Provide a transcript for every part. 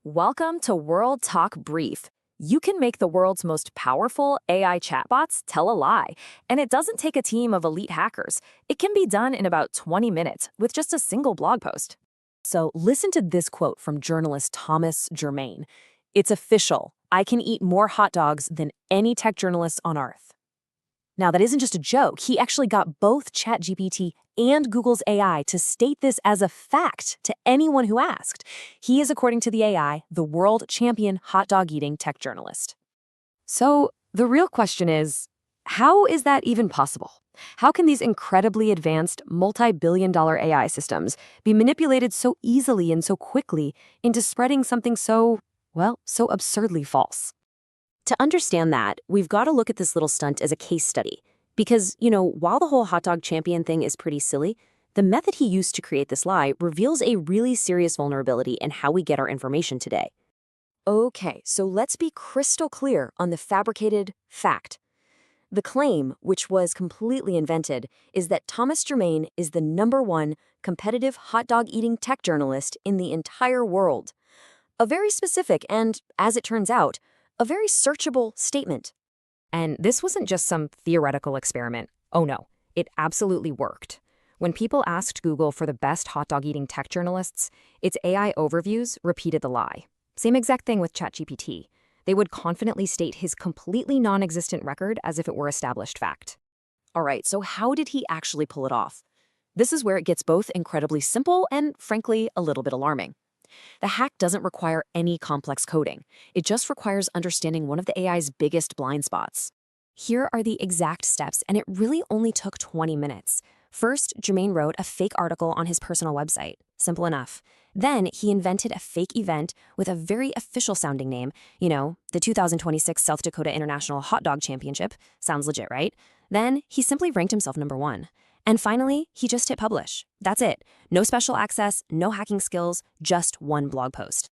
Welcome to World Talk Brief. You can make the world's most powerful AI chatbots tell a lie, and it doesn't take a team of elite hackers. It can be done in about 20 minutes with just a single blog post. So listen to this quote from journalist Thomas Germain. It's official. I can eat more hot dogs than any tech journalist on Earth. Now, that isn't just a joke. He actually got both ChatGPT and Google's AI to state this as a fact to anyone who asked. He is, according to the AI, the world champion hot dog eating tech journalist. So the real question is, how is that even possible? How can these incredibly advanced, multi-billion-dollar AI systems be manipulated so easily and so quickly into spreading something so absurdly false? To understand that, we've got to look at this little stunt as a case study. Because, while the whole hot dog champion thing is pretty silly, the method he used to create this lie reveals a really serious vulnerability in how we get our information today. Okay, so let's be crystal clear on the fabricated fact. The claim, which was completely invented, is that Thomas Germain is the #1 competitive hot dog eating tech journalist in the entire world. A very specific and, as it turns out, a very searchable statement. And this wasn't just some theoretical experiment. Oh no, it absolutely worked. When people asked Google for the best hot dog eating tech journalists, its AI overviews repeated the lie. Same exact thing with ChatGPT. They would confidently state his completely non-existent record as if it were established fact. All right, so how did he actually pull it off? This is where it gets both incredibly simple and, frankly, a little bit alarming. The hack doesn't require any complex coding. It just requires understanding one of the AI's biggest blind spots. Here are the exact steps, and it really only took 20 minutes. First, Germain wrote a fake article on his personal website. Simple enough. Then, he invented a fake event with a very official-sounding name. The 2026 South Dakota International Hot Dog Championship. Sounds legit, right? Then, he simply ranked himself #1. And finally, he just hit publish. That's it. No special access, no hacking skills, just one blog post.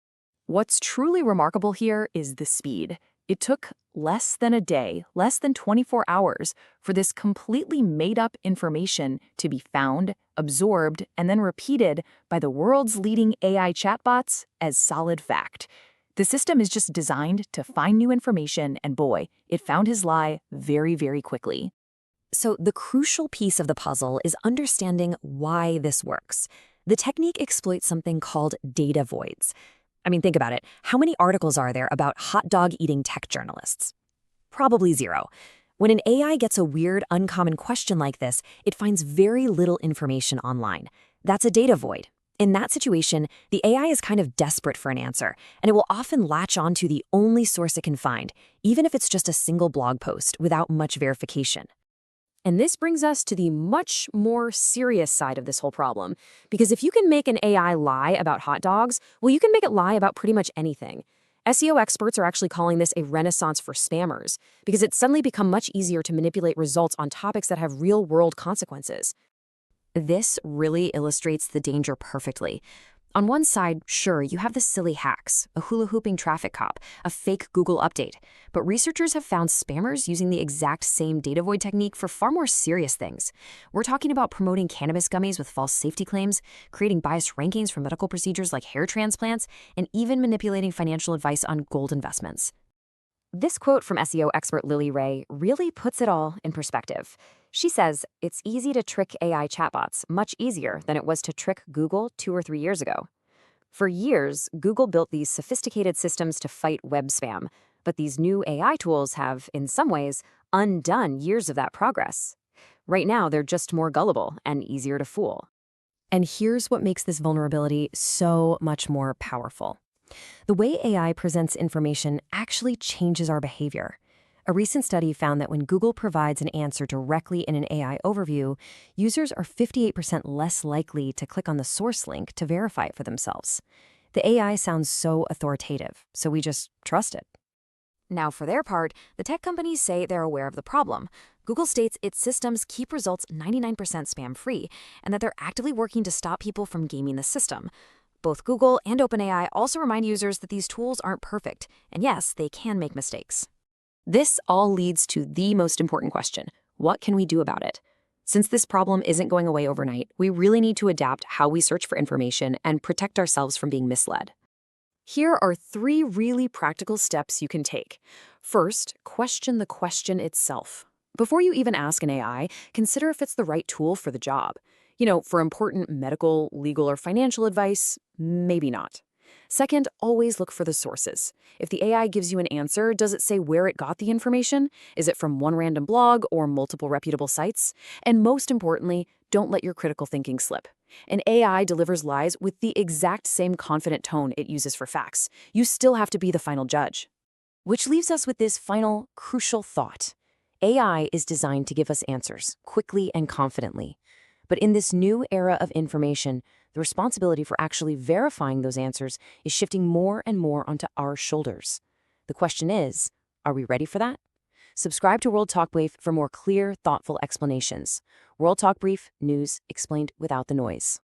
What's truly remarkable here is the speed. It took less than a day, less than 24 hours, for this completely made-up information to be found, absorbed, and then repeated by the world's leading AI chatbots as solid fact. The system is just designed to find new information, and boy, it found his lie very, very quickly. So the crucial piece of the puzzle is understanding why this works. The technique exploits something called data voids. Think about it. How many articles are there about hot dog eating tech journalists? Probably 0. When an AI gets a weird, uncommon question like this, it finds very little information online. That's a data void. In that situation, the AI is kind of desperate for an answer, and it will often latch onto the only source it can find, even if it's just a single blog post without much verification. And this brings us to the much more serious side of this whole problem. Because if you can make an AI lie about hot dogs, well, you can make it lie about pretty much anything. SEO experts are actually calling this a renaissance for spammers, because it's suddenly become much easier to manipulate results on topics that have real-world consequences. This really illustrates the danger perfectly. On one side, sure, you have the silly hacks, a hula-hooping traffic cop, a fake Google update. But researchers have found spammers using the exact same data void technique for far more serious things. We're talking about promoting cannabis gummies with false safety claims, creating biased rankings for medical procedures like hair transplants, and even manipulating financial advice on gold investments. This quote from SEO expert Lily Ray really puts it all in perspective. She says, it's easy to trick AI chatbots, much easier than it was to trick Google 2 or 3 years ago. For years, Google built these sophisticated systems to fight web spam, but these new AI tools have, in some ways, undone years of that progress. Right now, they're just more gullible and easier to fool. And here's what makes this vulnerability so much more powerful. The way AI presents information actually changes our behavior. A recent study found that when Google provides an answer directly in an AI overview, users are 58% less likely to click on the source link to verify it for themselves. The AI sounds so authoritative, so we just trust it. Now, for their part, the tech companies say they're aware of the problem. Google states its systems keep results 99% spam-free, and that they're actively working to stop people from gaming the system. Both Google and OpenAI also remind users that these tools aren't perfect, and yes, they can make mistakes. This all leads to the most important question: what can we do about it? Since this problem isn't going away overnight, we really need to adapt how we search for information and protect ourselves from being misled. Here are 3 really practical steps you can take. First, question the question itself. Before you even ask an AI, consider if it's the right tool for the job. For important medical, legal, or financial advice, maybe not. Second, always look for the sources. If the AI gives you an answer, does it say where it got the information? Is it from one random blog or multiple reputable sites? And most importantly, don't let your critical thinking slip. An AI delivers lies with the exact same confident tone it uses for facts. You still have to be the final judge. Which leaves us with this final, crucial thought. AI is designed to give us answers, quickly and confidently. But in this new era of information, the responsibility for actually verifying those answers is shifting more and more onto our shoulders. The question is, are we ready for that? Subscribe to World Talk Brief for more clear, thoughtful explanations. World Talk Brief, news explained without the noise.